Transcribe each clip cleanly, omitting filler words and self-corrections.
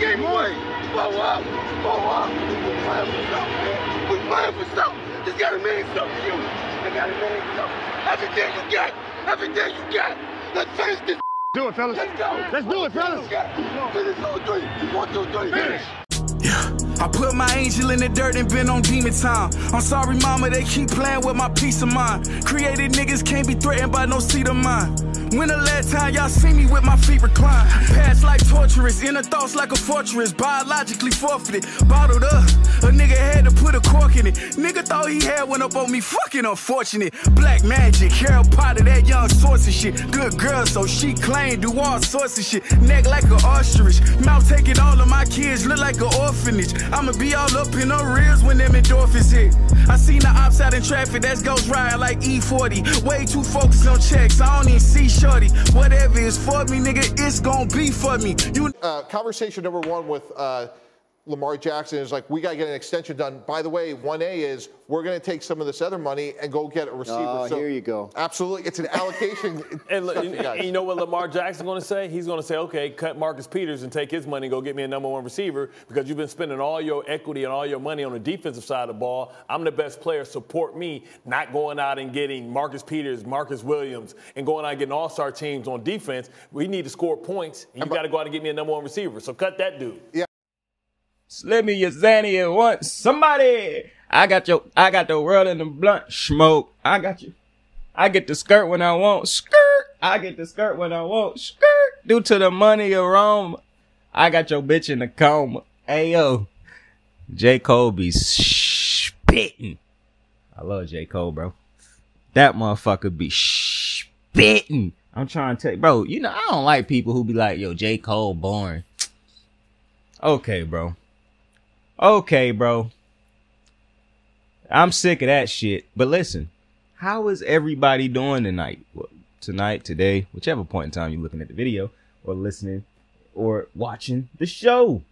game away. Blow up. We're playing for something, man. We're playing for something. It's gotta mean something to you. It gotta mean something. Everything you got. Everything you got. Let's finish this. Do it, fellas. Let's go. Let's do it, fellas. Finish 2, 3. 1, 2, 3. Finish. Yeah, I put my angel in the dirt and been on demon time. I'm sorry, mama, they keep playing with my peace of mind. Created niggas can't be threatened by no seed of mine. When the last time y'all see me with my feet reclined? Past like torturous, inner thoughts like a fortress. Biologically forfeited, bottled up. A nigga had to put a cork in it. Nigga thought he had one up on me, fucking unfortunate. Black magic, Harry Potter, that young source of shit. Good girl, so she claimed, do all sorts of shit. Neck like an ostrich, mouth taking all of my kids, look like an orphanage. I'ma be all up in her rears when them endorphins hit. I seen the ops out in traffic, that's Ghost Rider like E40. Way too focused on checks, I don't even see shorty. Whatever is for me, nigga, it's gonna be for me. Conversation number one with Lamar Jackson is like, we got to get an extension done. By the way, 1A is we're going to take some of this other money and go get a receiver. Oh, so here you go. Absolutely. It's an allocation. And you know what Lamar Jackson's going to say? He's going to say, okay, cut Marcus Peters and take his money and go get me a #1 receiver because you've been spending all your equity and all your money on the defensive side of the ball. I'm the best player. Support me, not going out and getting Marcus Peters, Marcus Williams, and going out and getting all-star teams on defense. We need to score points, and you got to go out and get me a #1 receiver. So cut that dude. Yeah. Slip me your Zanny at once. Somebody. I got the world in the blunt smoke. I got you. I get the skirt when I want. Skirt. I get the skirt when I want. Skirt. Due to the money aroma. I got your bitch in the coma. Hey, yo. J. Cole be spitting. I love J. Cole, bro. That motherfucker be spitting. I'm trying to tell you, bro, you know, I don't like people who be like, yo, J. Cole boring. Okay, bro. Okay, bro. I'm sick of that shit. But listen, how is everybody doing tonight? Well, tonight, today, whichever point in time you're looking at the video or listening or watching the show.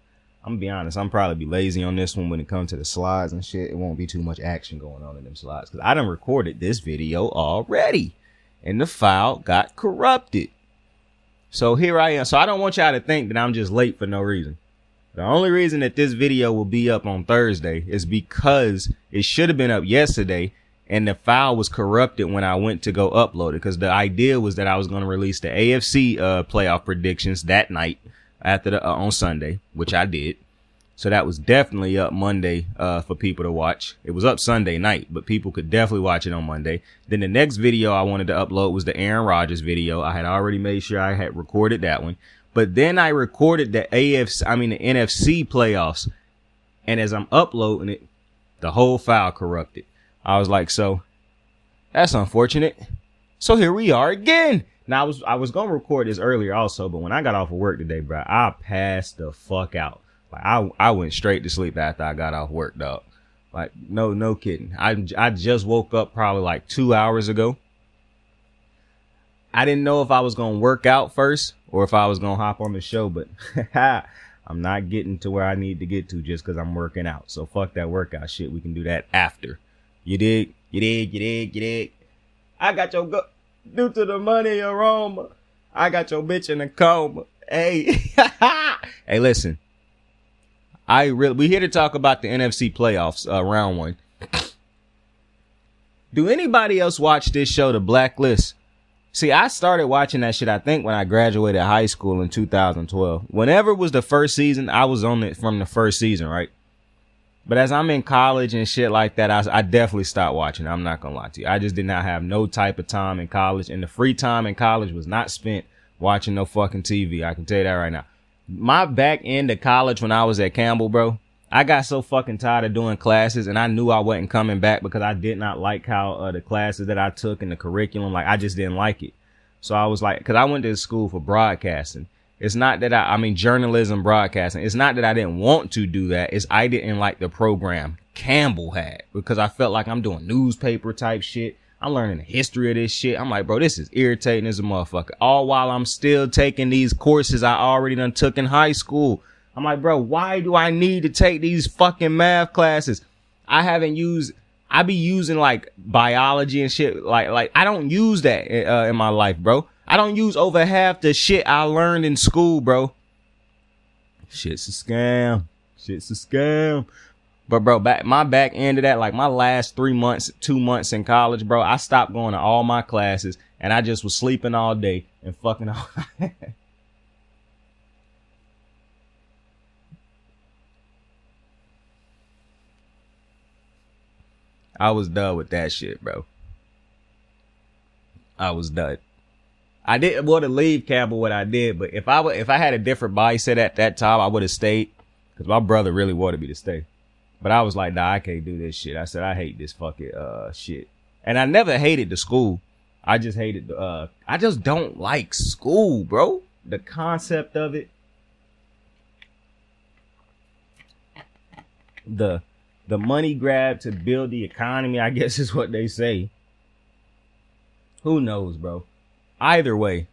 I'm gonna be honest, I'm probably be lazy on this one when it comes to the slides and shit. It won't be too much action going on in them slides because I done recorded this video already and the file got corrupted. So here I am. So I don't want y'all to think that I'm just late for no reason. The only reason that this video will be up on Thursday is because it should have been up yesterday and the file was corrupted when I went to go upload it because the idea was that I was going to release the AFC playoff predictions that night after the on Sunday, which I did. So that was definitely up Monday for people to watch. It was up Sunday night, but people could definitely watch it on Monday. Then the next video I wanted to upload was the Aaron Rodgers video. I had already made sure I had recorded that one. But then I recorded the NFC playoffs. And as I'm uploading it, the whole file corrupted. I was like, so that's unfortunate. So here we are again. Now I was going to record this earlier also, but when I got off of work today, bro, I passed the fuck out. Like I went straight to sleep after I got off work, dog. Like no kidding. I just woke up probably like 2 hours ago. I didn't know if I was going to work out first or if I was going to hop on the show, but I'm not getting to where I need to get to just because I'm working out. So fuck that workout shit. We can do that after. You dig? You dig? You dig? You dig? I got your due to the money aroma. I got your bitch in a coma. Hey. Hey, listen. We here to talk about the NFC playoffs, round one. Do anybody else watch this show, The Blacklist? See, I started watching that shit, I think, when I graduated high school in 2012. Whenever it was the first season, I was on it from the first season, right? But as I'm in college and shit like that, I definitely stopped watching. I'm not gonna lie to you. I just did not have no type of time in college. And the free time in college was not spent watching no fucking TV. I can tell you that right now. My back end of college when I was at Campbell, bro, I got so fucking tired of doing classes and I knew I wasn't coming back because I did not like how the classes that I took and the curriculum, like I just didn't like it. So I was like, cause I went to school for broadcasting. It's not that I mean, journalism, broadcasting. It's not that I didn't want to do that. It's I didn't like the program Campbell had because I felt like I'm doing newspaper type shit. I'm learning the history of this shit. I'm like, bro, this is irritating as a motherfucker. All while I'm still taking these courses I already done took in high school. I'm like, bro, why do I need to take these fucking math classes? I be using like biology and shit. Like I don't use that in my life, bro. I don't use over half the shit I learned in school, bro. Shit's a scam. Shit's a scam. But bro, my back end of that, like my last 2 months in college, bro, I stopped going to all my classes and I just was sleeping all day and fucking all. I was done with that shit, bro. I was done. I didn't want to leave Campbell what I did, but if I had a different mindset at that time, I would have stayed because my brother really wanted me to stay. But I was like, nah, I can't do this shit. I said, I hate this fucking shit. And I never hated the school. I just hated I just don't like school, bro. The concept of it. The money grab to build the economy, I guess is what they say. Who knows, bro? Either way,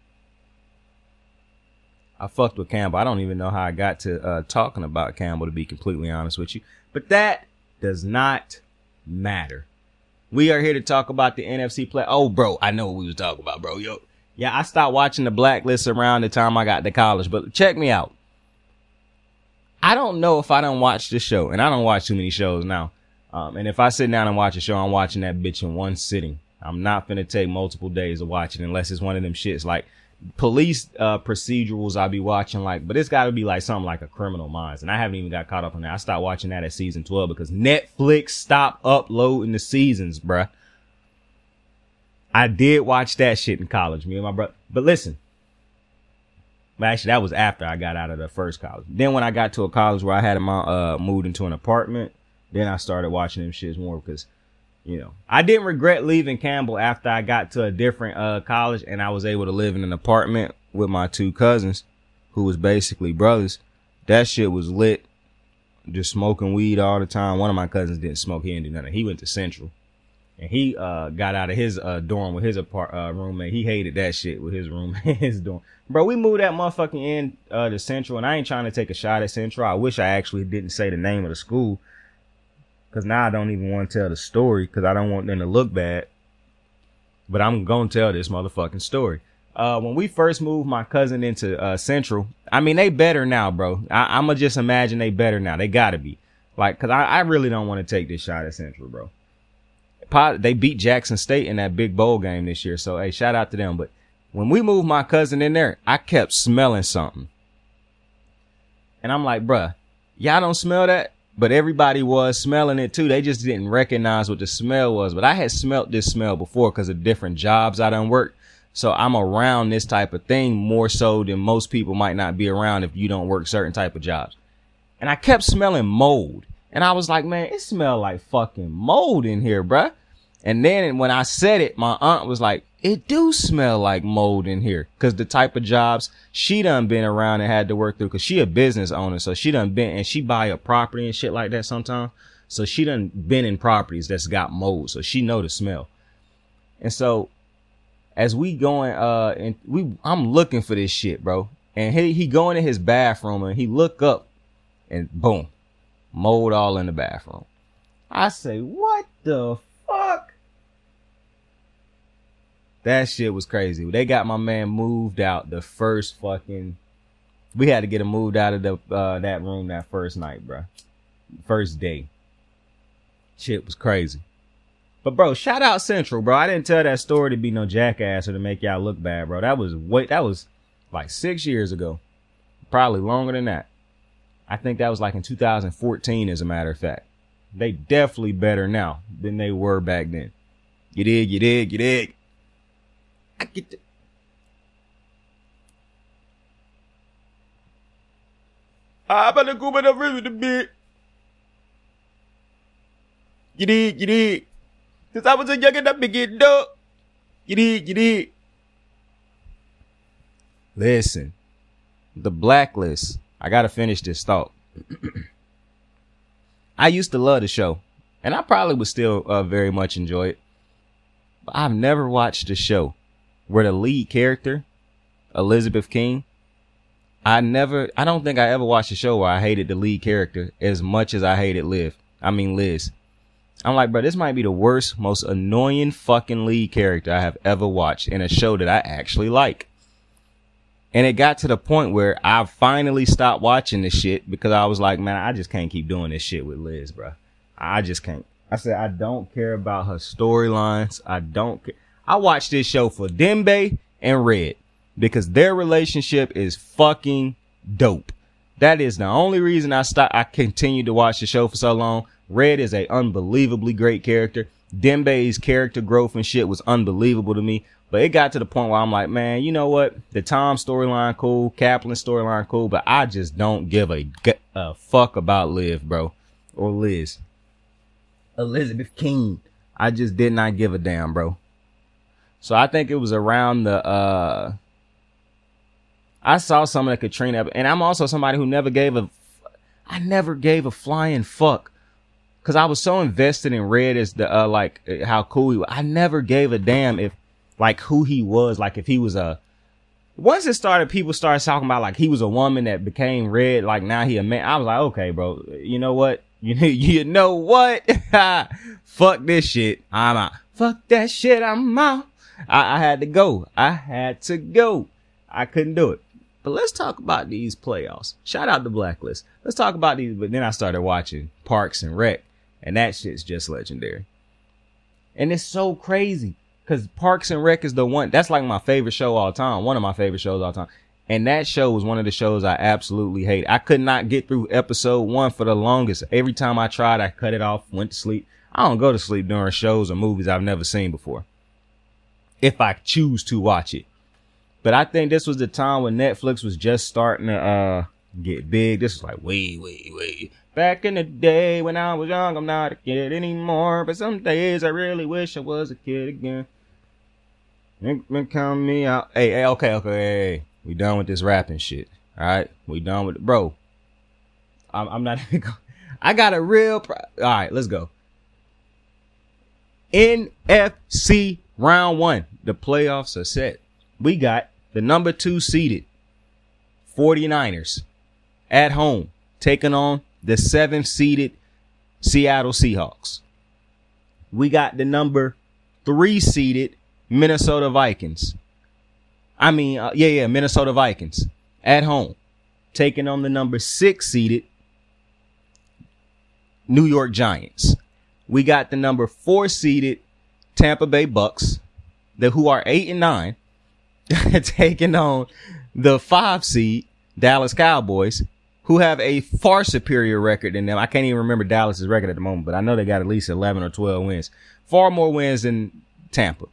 I fucked with Campbell. I don't even know how I got to talking about Campbell, to be completely honest with you. But that does not matter. We are here to talk about the NFC play. Oh, bro, I know what we was talking about, bro. Yo, yeah, I stopped watching the Blacklist around the time I got to college. But check me out. I don't know if I don't watch this show, and I don't watch too many shows now. And if I sit down and watch a show, I'm watching that bitch in one sitting. I'm not finna take multiple days of watching unless it's one of them shits like police procedurals I'll be watching, like, but it's got to be like something like a Criminal Minds, and I haven't even got caught up on that. I stopped watching that at season 12 because Netflix stopped uploading the seasons, bruh. I did watch that shit in college, me and my brother. But listen. But actually, that was after I got out of the first college. Then when I got to a college where I had moved into an apartment, then I started watching them shits more because, you know, I didn't regret leaving Campbell after I got to a different college and I was able to live in an apartment with my two cousins who was basically brothers. That shit was lit. Just smoking weed all the time. One of my cousins didn't smoke. He didn't do nothing. He went to Central. And he got out of his dorm with his roommate. He hated that shit with his roommate, his dorm. Bro, we moved that motherfucking in to Central, and I ain't trying to take a shot at Central. I wish I actually didn't say the name of the school, because now I don't even want to tell the story, because I don't want them to look bad. But I'm going to tell this motherfucking story. When we first moved my cousin into Central, I mean, they better now, bro. I'm going to just imagine they better now. They got to be. Like, because I really don't want to take this shot at Central, bro. They beat Jackson State in that big bowl game this year. So, hey, shout out to them. But when we moved my cousin in there, I kept smelling something. And I'm like, bruh, y'all don't smell that? But everybody was smelling it too. They just didn't recognize what the smell was. But I had smelt this smell before because of different jobs I done worked. So I'm around this type of thing more so than most people might not be around if you don't work certain type of jobs. And I kept smelling mold. And I was like, man, it smelled like fucking mold in here, bruh. And then when I said it, my aunt was like, it do smell like mold in here. Cause the type of jobs she done been around and had to work through. Cause she a business owner. So she done been, and she buy a property and shit like that sometimes. So she done been in properties that's got mold. So she know the smell. And so as we going, I'm looking for this shit, bro. And he going in his bathroom and he look up and boom, mold all in the bathroom. I say, what the fuck? That shit was crazy. They got my man moved out the first fucking, we had to get him moved out of that room that first night, bro. First day. Shit was crazy. But bro, shout out Central, bro. I didn't tell that story to be no jackass or to make y'all look bad, bro. That was like 6 years ago. Probably longer than that. I think that was like in 2014, as a matter of fact. They definitely better now than they were back then. You dig? I get the... I better go with the river a bit. You dig? Cause I was a young and I begin dog. You dig? Listen, the Blacklist. I gotta finish this thought. I used to love the show, and I probably would still very much enjoy it. But I've never watched a show where the lead character, Elizabeth King, I don't think I ever watched a show where I hated the lead character as much as I hated Liz. I'm like, bro, this might be the worst, most annoying fucking lead character I have ever watched in a show that I actually like. And it got to the point where I finally stopped watching this shit because I was like, man, I just can't keep doing this shit with Liz, bro. I just can't. I said, I don't care about her storylines. I don't care. I watched this show for Dembe and Red because their relationship is fucking dope. That is the only reason I continued to watch the show for so long. Red is a unbelievably great character. Dembe's character growth and shit was unbelievable to me. But it got to the point where I'm like, man, you know what? The Tom storyline cool, Kaplan storyline cool, but I just don't give a fuck about Liv, bro. Or Liz. Elizabeth King. I just did not give a damn, bro. So I think it was around the I saw some of the Katrina, and I'm also somebody who never gave a flying fuck. Cause I was so invested in Red as the like how cool he was. I never gave a damn if like who he was, like if he was once it started, people started talking about like he was a woman that became Red, like now he a man. I was like, okay, bro, you know what? You know what? Fuck this shit. I'm out. Fuck that shit. I'm out. I had to go. I couldn't do it. But let's talk about these playoffs. Shout out to Blacklist. Let's talk about these. But then I started watching Parks and Rec, and that shit's just legendary. And it's so crazy because Parks and Rec is the one that's like my favorite show all time. One of my favorite shows all time. And that show was one of the shows I absolutely hate. I could not get through episode 1 for the longest. Every time I tried, I cut it off, went to sleep. I don't go to sleep during shows or movies I've never seen before, if I choose to watch it. But I think this was the time when Netflix was just starting to get big. This was like way back in the day when I was young. I'm not a kid anymore, but some days I really wish I was a kid again. Count me out. Hey, okay. We done with this rapping shit. All right, we done with it, bro. I'm not even going. I got a real. All right, let's go. NFC round 1. The playoffs are set. We got the number 2 seeded 49ers at home taking on the 7th seeded Seattle Seahawks. We got the number 3 seeded Minnesota Vikings. Minnesota Vikings at home taking on the number 6 seeded New York Giants. We got the number 4 seeded Tampa Bay Bucks, who are 8-9, taking on the 5 seed Dallas Cowboys, who have a far superior record than them. I can't even remember Dallas's record at the moment, but I know they got at least 11 or 12 wins. Far more wins than Tampa.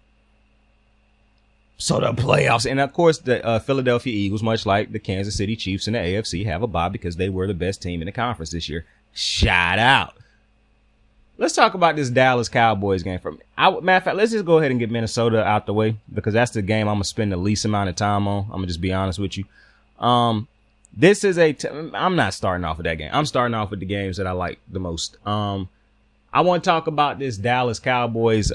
So the playoffs, and of course the Philadelphia Eagles, much like the Kansas City Chiefs in the AFC, have a bye because they were the best team in the conference this year. Shout out. Let's talk about this Dallas Cowboys game. Matter of fact, let's just go ahead and get Minnesota out the way because that's the game I'm going to spend the least amount of time on. I'm going to just be honest with you. This is I'm not starting off with that game. I'm starting off with the games that I like the most. I want to talk about this Dallas Cowboys,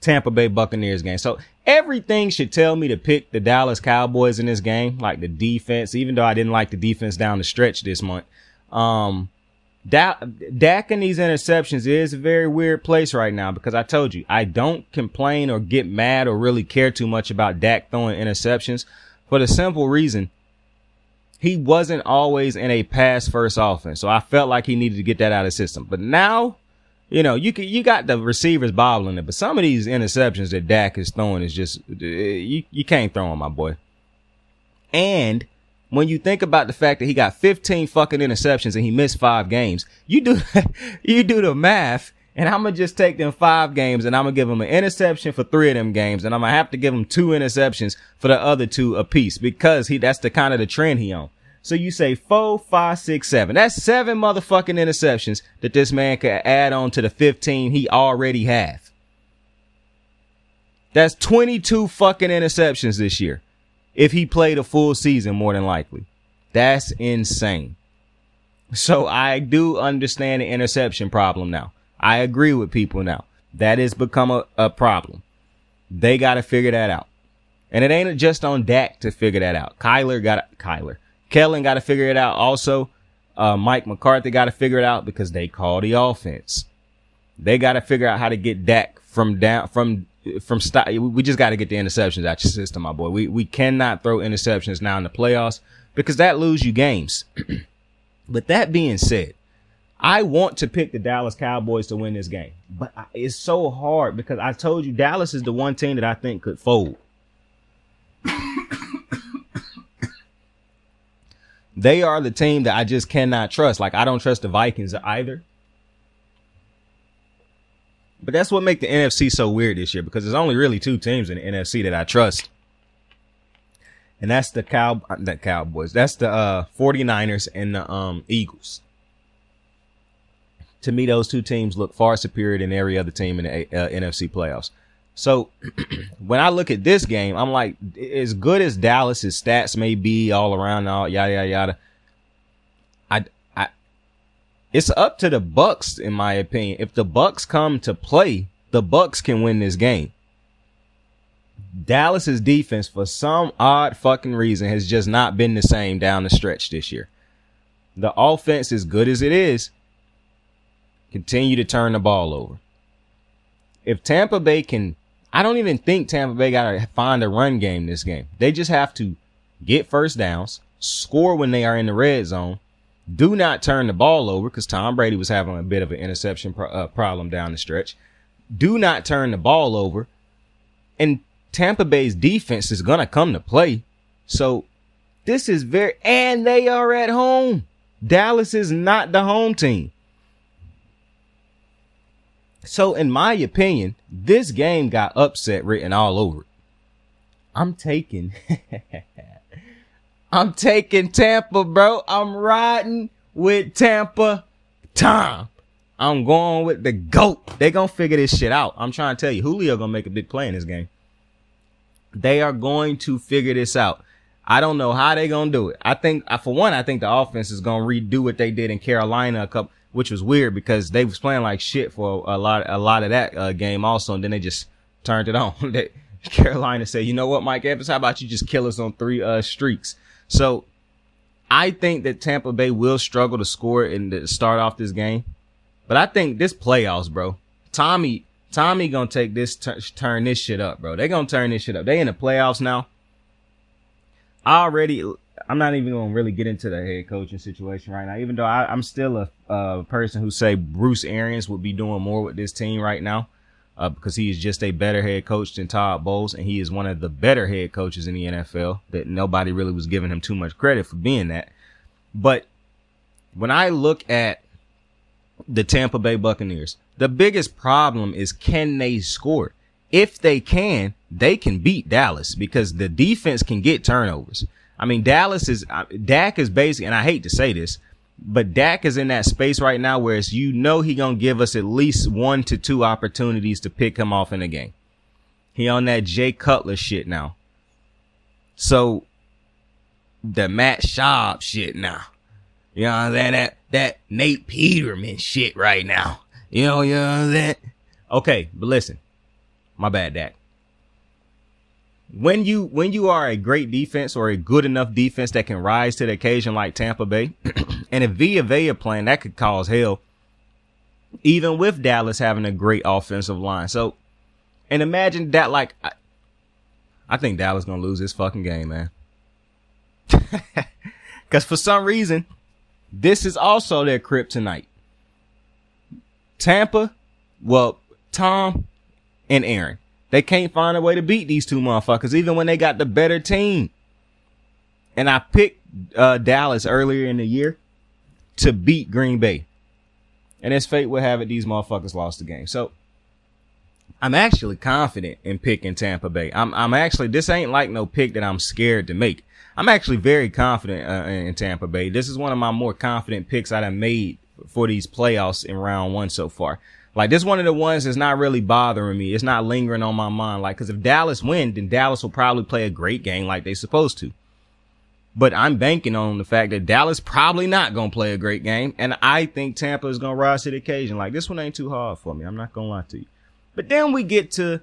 Tampa Bay Buccaneers game. So everything should tell me to pick the Dallas Cowboys in this game, like the defense, even though I didn't like the defense down the stretch this month. Dak and these interceptions is a very weird place right now because I told you, I don't complain or get mad or really care too much about Dak throwing interceptions for the simple reason he wasn't always in a pass first offense. So I felt like he needed to get that out of the system. But now, you know, you got the receivers bobbling it, but some of these interceptions that Dak is throwing is just, you can't throw them, my boy. And when you think about the fact that he got 15 fucking interceptions and he missed 5 games, you do the math, and I'm going to just take them 5 games and I'm going to give him an interception for 3 of them games, and I'm going to have to give him 2 interceptions for the other 2 apiece because that's the kind of the trend he on. So you say 4, 5, 6, 7. That's 7 motherfucking interceptions that this man could add on to the 15 he already have. That's 22 fucking interceptions this year. If he played a full season, more than likely. That's insane. So I do understand the interception problem now. I agree with people now. That has become a problem. They got to figure that out. And it ain't just on Dak to figure that out. Kellen got to figure it out. Also, Mike McCarthy got to figure it out because they call the offense. They got to figure out how to get Dak from we just got to get the interceptions out your system, my boy. We cannot throw interceptions now in the playoffs because that lose you games. But that being said, I want to pick the Dallas Cowboys to win this game, but it's so hard because I told you Dallas is the one team that I think could fold. They are the team that I just cannot trust. Like, I don't trust the Vikings either. But that's what makes the NFC so weird this year, because there's only really two teams in the NFC that I trust. And that's the Cowboys. That's the 49ers and the Eagles. To me, those two teams look far superior than every other team in the NFC playoffs. So when I look at this game, I'm like, as good as Dallas's stats may be all around, all yada yada yada, it's up to the Bucs, in my opinion. If the Bucs come to play, the Bucs can win this game. Dallas's defense, for some odd fucking reason, has just not been the same down the stretch this year. The offense, as good as it is, continue to turn the ball over. If Tampa Bay can, I don't even think Tampa Bay got to find a run game this game. They just have to get first downs, score when they are in the red zone, do not turn the ball over, because Tom Brady was having a bit of an interception problem down the stretch. Do not turn the ball over. And Tampa Bay's defense is going to come to play. So this is and they are at home. Dallas is not the home team. So in my opinion, this game got upset written all over it. I'm taking Tampa, bro. I'm riding with Tampa. Tom. I'm going with the GOAT. They gonna figure this shit out. I'm trying to tell you, Julio gonna make a big play in this game. They are going to figure this out. I don't know how they gonna do it. I think the offense is gonna redo what they did in Carolina which was weird because they was playing like shit for a lot of that game also, and then they just turned it on. Carolina said, you know what, Mike Evans, how about you just kill us on 3 streaks? So I think that Tampa Bay will struggle to score and to start off this game. But I think this playoffs, bro, Tommy gonna take this, turn this shit up, bro. They gonna turn this shit up. They in the playoffs now. I'm not even gonna really get into the head coaching situation right now, even though I'm still a person who say Bruce Arians would be doing more with this team right now, because he is just a better head coach than Todd Bowles, and he is one of the better head coaches in the NFL that nobody really was giving him too much credit for being that. But when I look at the Tampa Bay Buccaneers, the biggest problem is, can they score? If they can beat Dallas, because the defense can get turnovers. I mean, Dak is basically, and I hate to say this, but Dak is in that space right now where it's, he gonna give us at least 1 to 2 opportunities to pick him off in the game. He on that Jay Cutler shit now. So the Matt Schaub shit now. You know what I'm saying? That Nate Peterman shit right now. You know what I'm saying? Okay, but listen. My bad, Dak. When you are a great defense or a good enough defense that can rise to the occasion like Tampa Bay, and if Villa playing, that could cause hell, even with Dallas having a great offensive line. So, and imagine that, like, I think Dallas gonna lose this fucking game, man. Because for some reason, this is also their kryptonite. Tampa, Tom and Aaron. They can't find a way to beat these two motherfuckers, even when they got the better team. And I picked Dallas earlier in the year to beat Green Bay. And as fate would have it, these motherfuckers lost the game. So I'm actually confident in picking Tampa Bay. I'm actually, this ain't like no pick that I'm scared to make. I'm actually very confident in Tampa Bay. This is one of my more confident picks I done made for these playoffs in round 1 so far. Like, this one of the ones that's not really bothering me. It's not lingering on my mind. Like, because if Dallas win, then Dallas will probably play a great game like they supposed to. But I'm banking on the fact that Dallas probably not going to play a great game. And I think Tampa is going to rise to the occasion. Like, this one ain't too hard for me. I'm not going to lie to you. But then we get to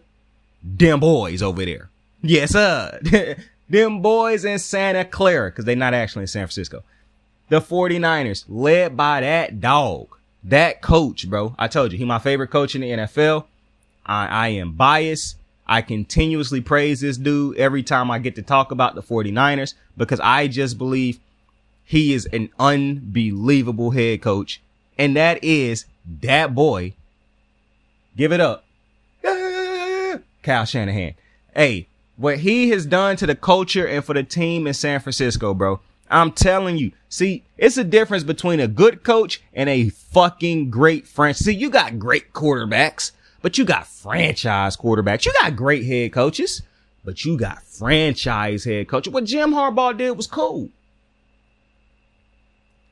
them boys over there. Yes, sir. Them boys in Santa Clara, because they're not actually in San Francisco. The 49ers, led by that dog. That coach, bro. I told you, he my favorite coach in the NFL. I am biased. I continuously praise this dude every time I get to talk about the 49ers because I just believe he is an unbelievable head coach. And that is that boy. Give it up. Kyle Shanahan. Hey, what he has done to the culture and for the team in San Francisco, bro. I'm telling you. See, it's a difference between a good coach and a fucking great franchise. See, you got great quarterbacks, but you got franchise quarterbacks. You got great head coaches, but you got franchise head coaches. What Jim Harbaugh did was cool.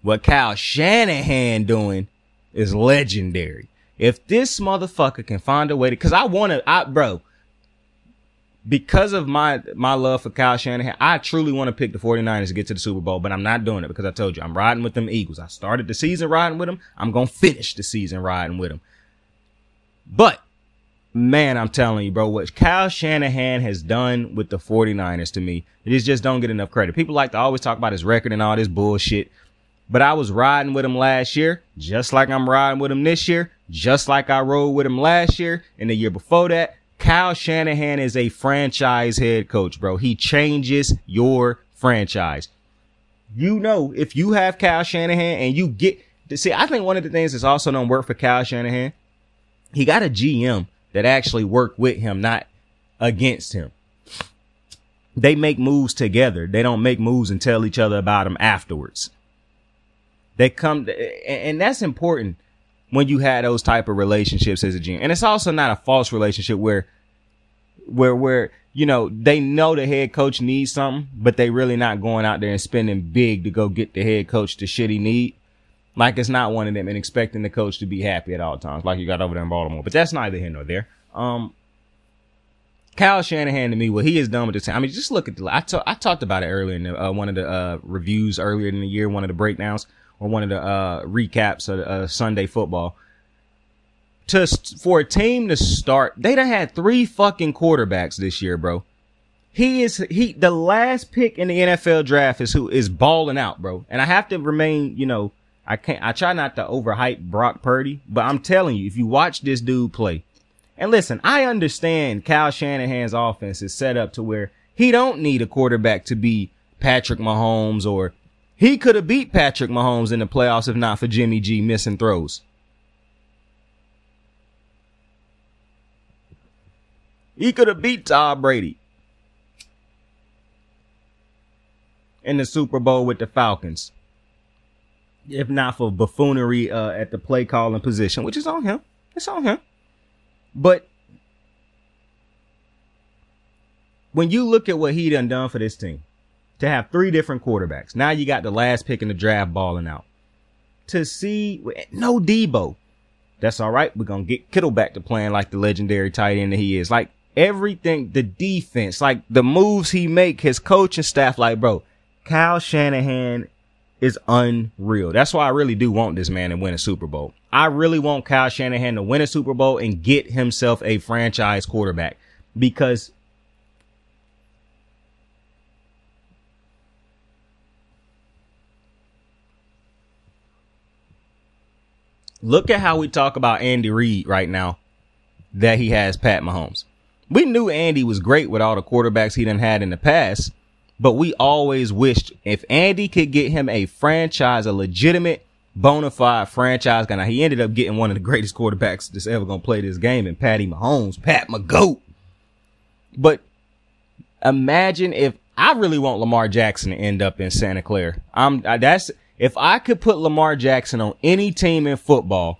What Kyle Shanahan doing is legendary. If this motherfucker can find a way to, bro, because of my love for Kyle Shanahan, I truly want to pick the 49ers to get to the Super Bowl, but I'm not doing it because I told you I'm riding with them Eagles. I started the season riding with them. I'm going to finish the season riding with them. But, man, I'm telling you, bro, what Kyle Shanahan has done with the 49ers to me, it just don't get enough credit. People like to always talk about his record and all this bullshit. But I was riding with him last year, just like I'm riding with him this year, just like I rode with him last year and the year before that. Kyle Shanahan is a franchise head coach, bro. He changes your franchise. You know, if you have Kyle Shanahan and you get to see, I think one of the things that's also don't work for Kyle Shanahan, he got a GM that actually worked with him, not against him. They make moves together. They don't make moves and tell each other about them afterwards. They come, and that's important when you had those type of relationships as a GM. And it's also not a false relationship where, you know, they know the head coach needs something, but they really not going out there and spending big to go get the head coach the shit he need. Like it's not one of them and expecting the coach to be happy at all times, like you got over there in Baltimore. But that's neither here nor there. Kyle Shanahan to me, what he has done with the team. I mean, just look at I talked about it earlier in one of the reviews earlier in the year, one of the breakdowns. Or one of the recaps of Sunday football. For a team to start, they done had 3 fucking quarterbacks this year, bro. The last pick in the NFL draft is balling out, bro. And I have to remain, you know, I try not to overhype Brock Purdy, but I'm telling you, if you watch this dude play, and listen, I understand Kyle Shanahan's offense is set up to where he don't need a quarterback to be Patrick Mahomes or he could have beat Patrick Mahomes in the playoffs if not for Jimmy G missing throws. He could have beat Todd Brady in the Super Bowl with the Falcons. If not for buffoonery at the play calling position, which is on him. It's on him. But when you look at what he done for this team, to have 3 different quarterbacks. Now you got the last pick in the draft balling out. To see no Debo. That's all right. We're going to get Kittle back to playing like the legendary tight end that he is. Like everything, the defense, like the moves he make, his coaching staff, like, bro, Kyle Shanahan is unreal. That's why I really do want this man to win a Super Bowl. I really want Kyle Shanahan to win a Super Bowl and get himself a franchise quarterback because look at how we talk about Andy Reid right now that he has Pat Mahomes. We knew Andy was great with all the quarterbacks he done had in the past, but we always wished if Andy could get him a franchise, a legitimate, bona fide franchise guy. Now, he ended up getting one of the greatest quarterbacks that's ever going to play this game in Patty Mahomes, Pat McGoat. But imagine if I really want Lamar Jackson to end up in Santa Clara. If I could put Lamar Jackson on any team in football,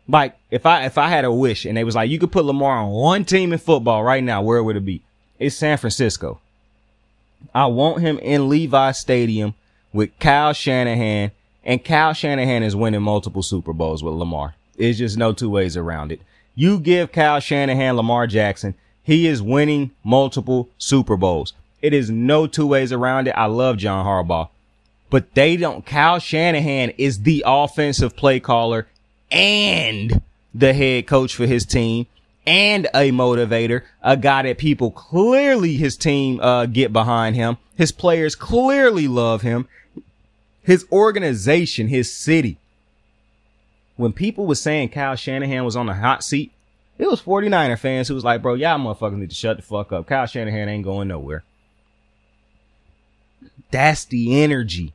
like if I had a wish and they was like, you could put Lamar on one team in football right now, where would it be? It's San Francisco. I want him in Levi Stadium with Kyle Shanahan, and Kyle Shanahan is winning multiple Super Bowls with Lamar. It's just no 2 ways around it. You give Kyle Shanahan Lamar Jackson, he is winning multiple Super Bowls. It is no 2 ways around it. I love John Harbaugh. But they don't. Kyle Shanahan is the offensive play caller and the head coach for his team and a motivator, a guy that people clearly his team get behind him. His players clearly love him. His organization, his city. When people were saying Kyle Shanahan was on the hot seat It was 49er fans who was like, bro, y'all motherfuckers need to shut the fuck up. Kyle Shanahan ain't going nowhere. That's the energy.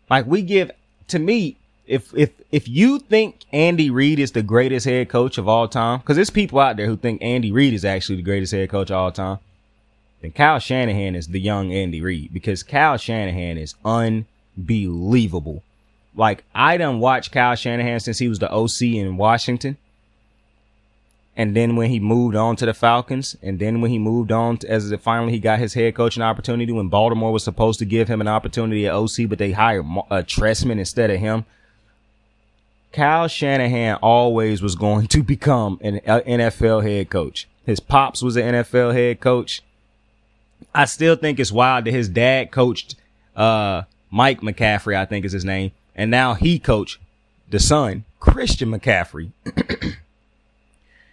Like, we give, to me, if you think Andy Reid is the greatest head coach of all time, because there's people out there who think Andy Reid is actually the greatest head coach of all time, then Kyle Shanahan is the young Andy Reid, because Kyle Shanahan is unbelievable. Like, I done watched Kyle Shanahan since he was the OC in Washington. And then when he moved on to the Falcons, and then when he moved on to, finally he got his head coaching opportunity when Baltimore was supposed to give him an opportunity at OC, but they hired Trestman instead of him. Kyle Shanahan always was going to become an NFL head coach. His pops was an NFL head coach. I still think it's wild that his dad coached Mike McCaffrey, I think is his name, and now he coached the son, Christian McCaffrey.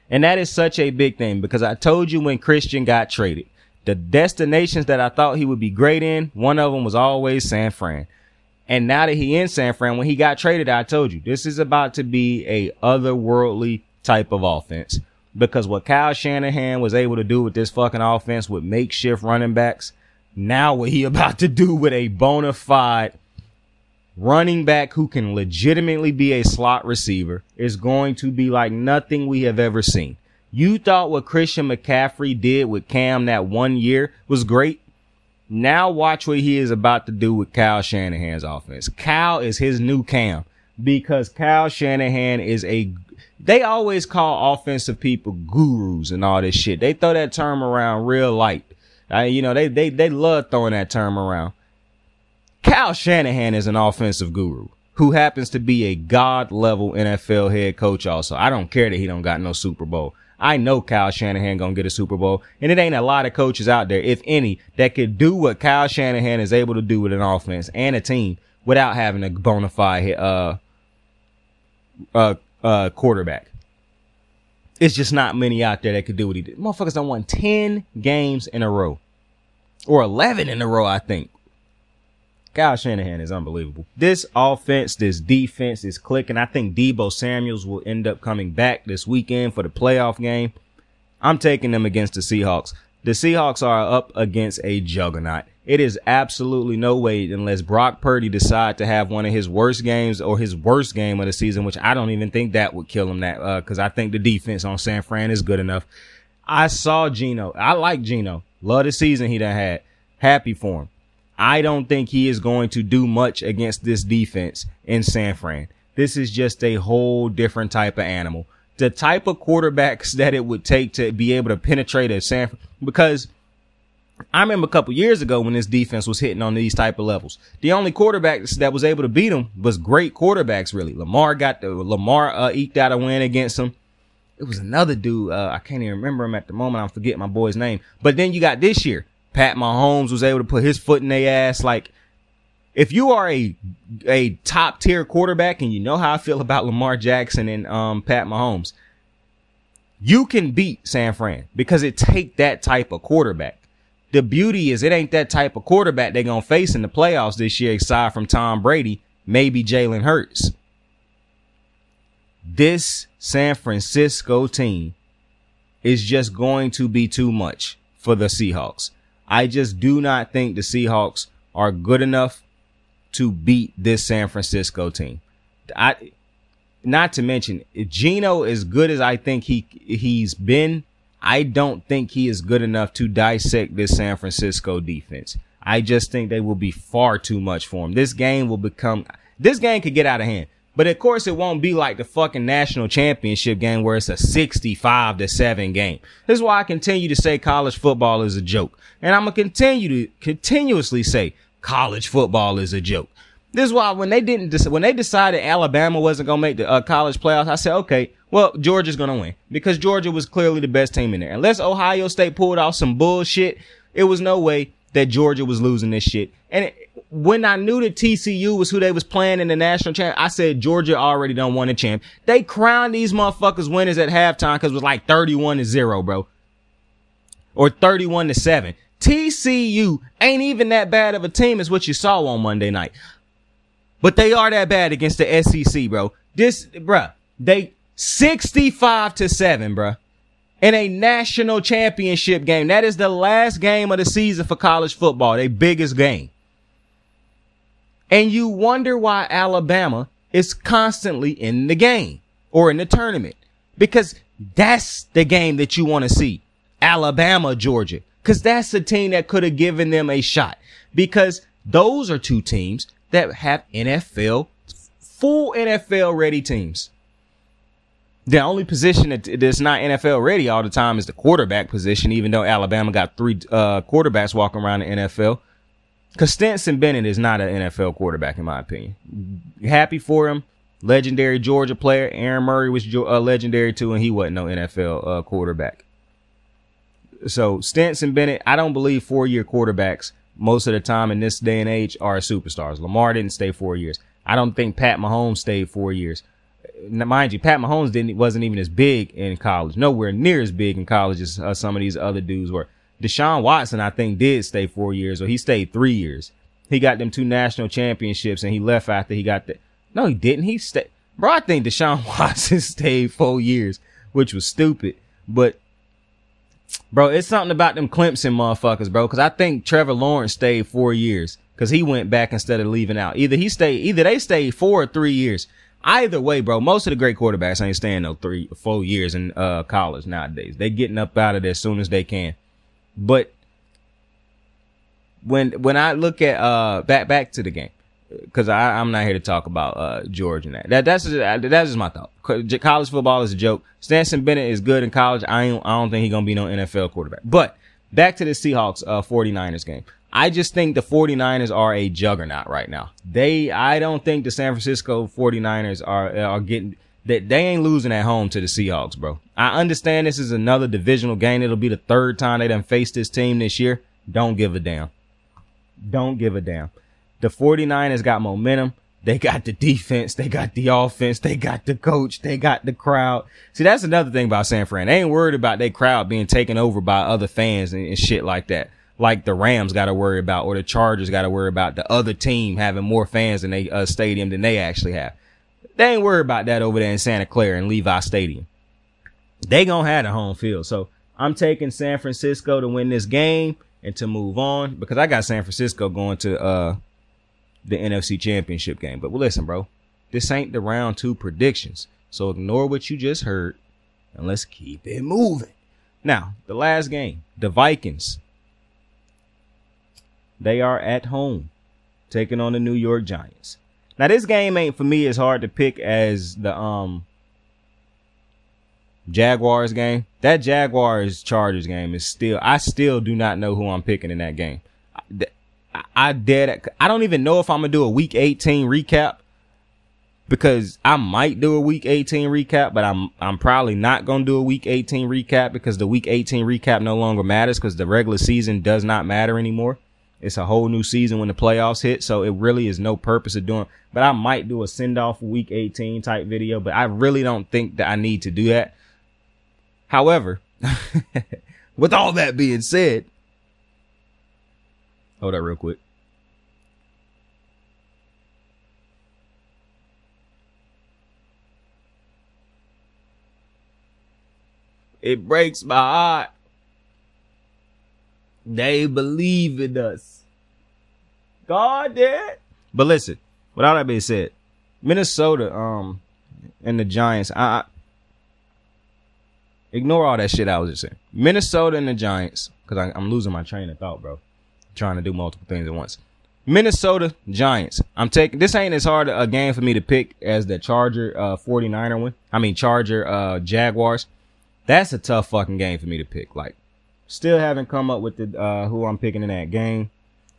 And that is such a big thing, because I told you when Christian got traded, the destinations that I thought he would be great in, one of them was always San Fran. And now that he in San Fran, when he got traded, I told you, this is about to be a otherworldly type of offense. Because what Kyle Shanahan was able to do with this fucking offense with makeshift running backs, now what he about to do with a bona fide running back who can legitimately be a slot receiver is going to be like nothing we have ever seen. You thought what Christian McCaffrey did with Cam that 1 year was great. Now watch what he is about to do with Kyle Shanahan's offense. Kyle is his new Cam, because Kyle Shanahan is they always call offensive people gurus and all this shit. They throw that term around real light. They love throwing that term around. Kyle Shanahan is an offensive guru who happens to be a God-level NFL head coach also. I don't care that he don't got no Super Bowl. I know Kyle Shanahan gonna get a Super Bowl, and it ain't a lot of coaches out there, if any, that could do what Kyle Shanahan is able to do with an offense and a team without having a bona fide quarterback. It's just not many out there that could do what he did. Motherfuckers done won 10 games in a row. Or 11 in a row, I think. Kyle Shanahan is unbelievable. This offense, this defense is clicking. I think Deebo Samuels will end up coming back this weekend for the playoff game. I'm taking them against the Seahawks. The Seahawks are up against a juggernaut. It is absolutely no way, unless Brock Purdy decide to have one of his worst games or his worst game of the season, which I don't even think that would kill him, because I think the defense on San Fran is good enough. I saw Geno. I like Geno. Love the season he done had. Happy for him. I don't think he is going to do much against this defense in San Fran. This is just a whole different type of animal. The type of quarterbacks that it would take to be able to penetrate a San Fran, because I remember a couple years ago when this defense was hitting on these type of levels. The only quarterbacks that was able to beat them was great quarterbacks, really. Lamar eked out a win against them. It was another dude. I can't even remember him at the moment. I'm forgetting my boy's name. But then you got this year. Pat Mahomes was able to put his foot in their ass. Like, if you are a top tier quarterback, and you know how I feel about Lamar Jackson and Pat Mahomes, you can beat San Fran because it take that type of quarterback. The beauty is it ain't that type of quarterback they're going to face in the playoffs this year, aside from Tom Brady, maybe Jalen Hurts. This San Francisco team is just going to be too much for the Seahawks. I just do not think the Seahawks are good enough to beat this San Francisco team. Not to mention, Geno, as good as I think he's been, I don't think he is good enough to dissect this San Francisco defense. I just think they will be far too much for him. This game could get out of hand. But of course, it won't be like the fucking national championship game where it's a 65-7 game. This is why I continue to say college football is a joke. And I'm going to continue to continuously say college football is a joke. This is why when they decided Alabama wasn't going to make the college playoffs, I said, okay, well, Georgia's going to win because Georgia was clearly the best team in there. Unless Ohio State pulled off some bullshit, it was no way that Georgia was losing this shit. And when I knew that TCU was who they was playing in the national champ, I said Georgia already done won the champ. They crowned these motherfuckers winners at halftime because it was like 31-0, bro. Or 31-7. TCU ain't even that bad of a team as what you saw on Monday night. But they are that bad against the SEC, bro. They 65-7, bro. in a national championship game. That is the last game of the season for college football, their biggest game. And you wonder why Alabama is constantly in the game or in the tournament, because that's the game that you want to see. Alabama, Georgia, because that's the team that could have given them a shot, because those are two teams that have full NFL ready teams. The only position that's not NFL ready all the time is the quarterback position, even though Alabama got 3 quarterbacks walking around the NFL. Because Stetson Bennett is not an NFL quarterback, in my opinion. Happy for him. Legendary Georgia player. Aaron Murray was legendary too, and he wasn't no NFL quarterback. So Stetson Bennett, I don't believe 4-year quarterbacks most of the time in this day and age are superstars. Lamar didn't stay 4 years. I don't think Pat Mahomes stayed 4 years. Now, mind you, Pat Mahomes wasn't even as big in college. Nowhere near as big in college as some of these other dudes were. Deshaun Watson, I think, did stay 4 years, or he stayed 3 years. He got them 2 national championships, and he left after he got that. No, he didn't. He stayed. Bro, I think Deshaun Watson stayed 4 years, which was stupid. But, bro, it's something about them Clemson motherfuckers, bro, because I think Trevor Lawrence stayed 4 years because he went back instead of leaving out. Either they stayed 4 or 3 years. Either way, bro, most of the great quarterbacks ain't staying no 3 or 4 years in college nowadays. They getting up out of there as soon as they can. But when I look at back to the game, because I'm not here to talk about Georgia and that's just my thought. College football is a joke. Stetson Bennett is good in college. I don't think he's gonna be no NFL quarterback. But back to the Seahawks 49ers game. I just think the 49ers are a juggernaut right now. I don't think the San Francisco 49ers are getting that. They ain't losing at home to the Seahawks, bro. I understand this is another divisional game. It'll be the 3rd time they done faced this team this year. Don't give a damn. Don't give a damn. The 49ers got momentum. They got the defense. They got the offense. They got the coach. They got the crowd. See, that's another thing about San Fran. They ain't worried about their crowd being taken over by other fans and shit like that. Like the Rams got to worry about, or the Chargers got to worry about the other team having more fans in a stadium than they actually have. They ain't worried about that over there in Santa Clara and Levi Stadium. They gonna have the home field. So I'm taking San Francisco to win this game and to move on, because I got San Francisco going to the NFC Championship game. But listen, bro, this ain't the round 2 predictions. So ignore what you just heard and let's keep it moving. Now, the last game, the Vikings. They are at home taking on the New York Giants. Now, this game ain't for me as hard to pick as the Jaguars game. That Jaguars Chargers game is I still do not know who I'm picking in that game. I don't even know if I'm gonna do a week 18 recap, because I might do a week 18 recap, but I'm probably not gonna do a week 18 recap, because the week 18 recap no longer matters, because the regular season does not matter anymore. It's a whole new season when the playoffs hit, so it really is no purpose of doing. But I might do a send-off week 18 type video, but I really don't think that I need to do that. However, with all that being said, hold up real quick. It breaks my heart. They believe in us. God did. But listen, with all that being said, Minnesota and the Giants, I ignore all that shit I was just saying. Minnesota and the Giants, because I'm losing my train of thought, bro. I'm trying to do multiple things at once. Minnesota Giants. This ain't as hard a game for me to pick as the Charger 49er one. I mean Charger Jaguars. That's a tough fucking game for me to pick. Like, still haven't come up with the who I'm picking in that game.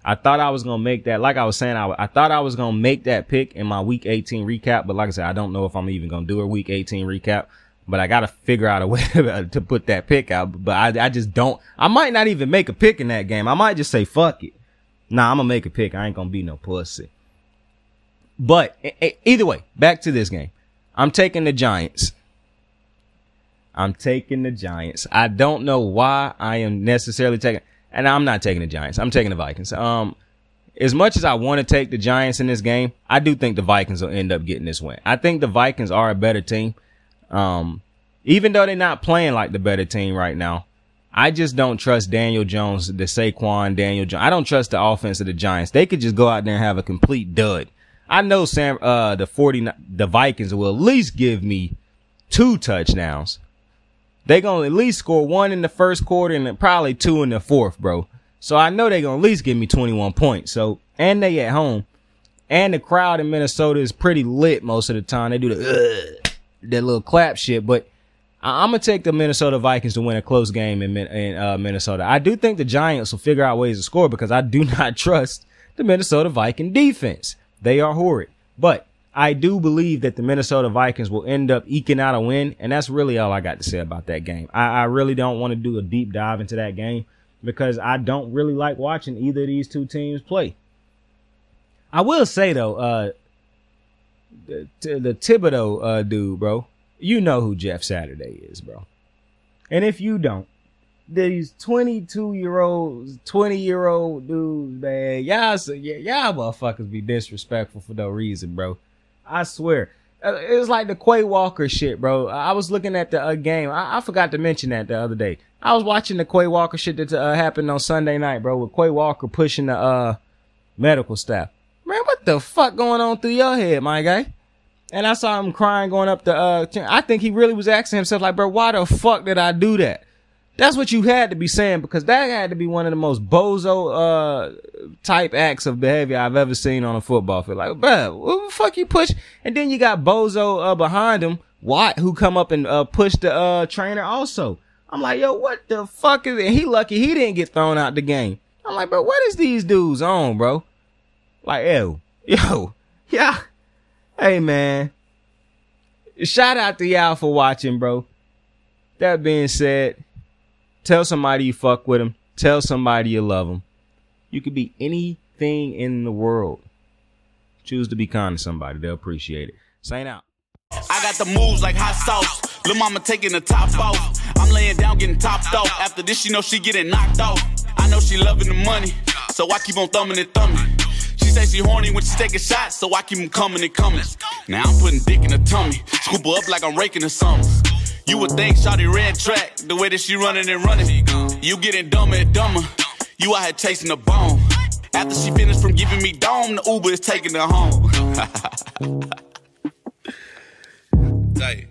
I thought I was gonna make that. Like I was saying, I thought I was gonna make that pick in my Week 18 recap. But like I said, I don't know if I'm even gonna do a Week 18 recap. But I gotta figure out a way to put that pick out. But I just don't. I might not even make a pick in that game. I might just say fuck it. Nah, I'm gonna make a pick. I ain't gonna be no pussy. But either way, back to this game. I'm taking the Giants. I don't know why I am necessarily taking, and I'm not taking the Giants. I'm taking the Vikings. As much as I want to take the Giants in this game, I do think the Vikings will end up getting this win. I think the Vikings are a better team. Even Even though they're not playing like the better team right now, I just don't trust Daniel Jones, the Saquon Daniel Jones. I don't trust the offense of the Giants. They could just go out there and have a complete dud. I know the Vikings will at least give me 2 touchdowns. They gonna at least score 1 in the first quarter and probably 2 in the fourth, bro. So I know they gonna at least give me 21 points. So, and they at home. And the crowd in Minnesota is pretty lit most of the time. They do that little clap shit. But I'm going to take the Minnesota Vikings to win a close game in Minnesota. I do think the Giants will figure out ways to score because I do not trust the Minnesota Viking defense. They are horrid. But I do believe that the Minnesota Vikings will end up eking out a win. And that's really all I got to say about that game. I really don't want to do a deep dive into that game because I don't really like watching either of these two teams play. I will say, though, the Thibodeau dude, bro, you know who Jeff Saturday is, bro. And if you don't, these 20-year-old dudes, man, y'all motherfuckers be disrespectful for no reason, bro. I swear. It was like the Quay Walker shit, bro. I was looking at the game. I forgot to mention that the other day. I was watching the Quay Walker shit that happened on Sunday night, bro, with Quay Walker pushing the medical staff. Man, what the fuck going on through your head, my guy? And I saw him crying going up the I think he really was asking himself, like, bro, why the fuck did I do that? That's what you had to be saying, because that had to be one of the most bozo type acts of behavior I've ever seen on a football field. Like, bro, what the fuck you push? And then you got bozo behind him, Watt, who come up and push the trainer also. I'm like, yo, what the fuck is it? He lucky he didn't get thrown out the game. I'm like, bro, what is these dudes on, bro? Like, yo, yeah. Hey, man. Shout out to y'all for watching, bro. That being said, tell somebody you fuck with them. Tell somebody you love them. You could be anything in the world. Choose to be kind to somebody. They'll appreciate it. Sign out. I got the moves like hot sauce. Lil' mama taking the top off. I'm laying down getting topped off. After this, you know she getting knocked off. I know she loving the money, so I keep on thumbing and thumbing. She say she horny when she taking shots, so I keep them coming and coming. Now I'm putting dick in her tummy, scoop her up like I'm raking or something. You would think shawty red track, the way that she running and running. You getting dumber and dumber, you out here chasing the bone. After she finished from giving me dome, the Uber is taking her home. Tight.